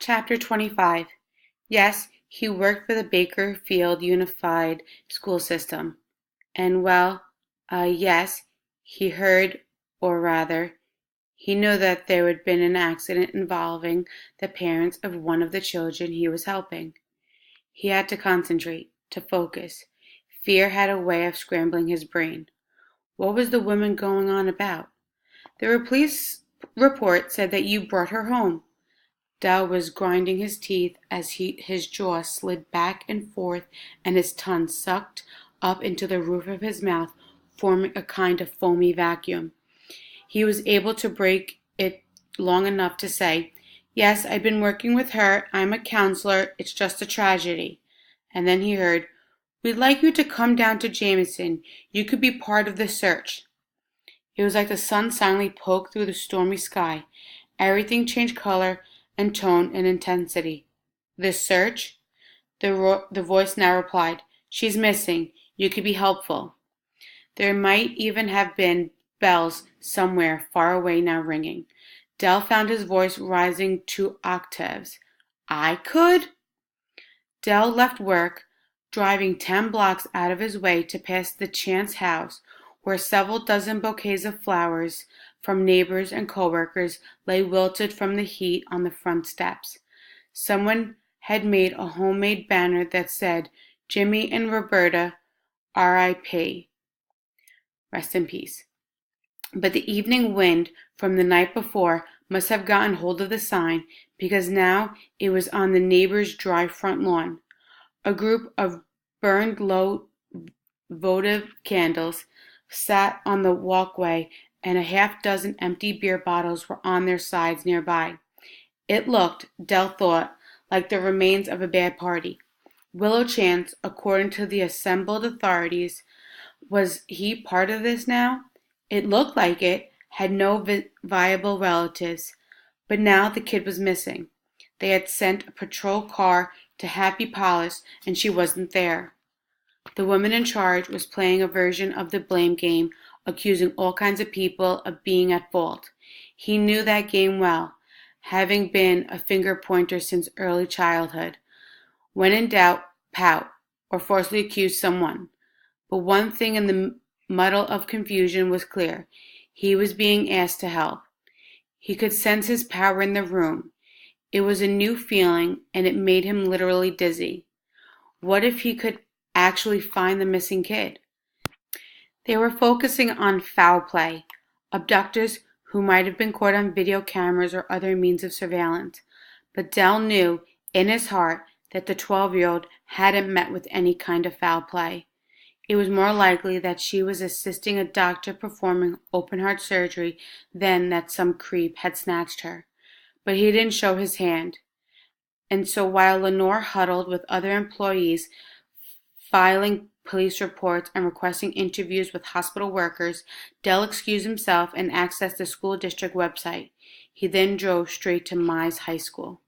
Chapter 25. Yes, he worked for the Bakerfield Unified School System. And yes, he heard, or rather, he knew that there had been an accident involving the parents of one of the children he was helping. He had to concentrate, to focus. Fear had a way of scrambling his brain. What was the woman going on about? The police report said that you brought her home. Dell was grinding his teeth as his jaw slid back and forth and his tongue sucked up into the roof of his mouth, forming a kind of foamy vacuum. He was able to break it long enough to say, "Yes, I've been working with her. I'm a counselor. It's just a tragedy." And then he heard, "We'd like you to come down to Jameson. You could be part of the search." It was like the sun suddenly poked through the stormy sky. Everything changed color and tone and intensity. "This search?" The voice now replied, "She's missing. You could be helpful." There might even have been bells somewhere far away now ringing. Dell found his voice rising 2 octaves. "I could?" Dell left work, driving 10 blocks out of his way to pass the Chance house, where several dozen bouquets of flowers from neighbors and coworkers lay wilted from the heat on the front steps. Someone had made a homemade banner that said, "Jimmy and Roberta, R.I.P. Rest in peace." But the evening wind from the night before must have gotten hold of the sign, because now it was on the neighbor's dry front lawn. A group of burned low votive candles sat on the walkway, and a half-dozen empty beer bottles were on their sides nearby. It looked, Dell thought, like the remains of a bad party. Willow Chance, according to the assembled authorities, was he part of this now? It looked like it, had no viable relatives. But now the kid was missing. They had sent a patrol car to Happy Palace, and she wasn't there. The woman in charge was playing a version of the blame game, accusing all kinds of people of being at fault. He knew that game well, having been a finger-pointer since early childhood. When in doubt, pout, or falsely accuse someone. But one thing in the muddle of confusion was clear. He was being asked to help. He could sense his power in the room. It was a new feeling, and it made him literally dizzy. What if he could actually find the missing kid? They were focusing on foul play, abductors who might have been caught on video cameras or other means of surveillance. But Dell knew, in his heart, that the 12-year-old hadn't met with any kind of foul play. It was more likely that she was assisting a doctor performing open-heart surgery than that some creep had snatched her. But he didn't show his hand. And so while Lenore huddled with other employees, filing police reports and requesting interviews with hospital workers, Dell excused himself and accessed the school district website. He then drove straight to Mize High School.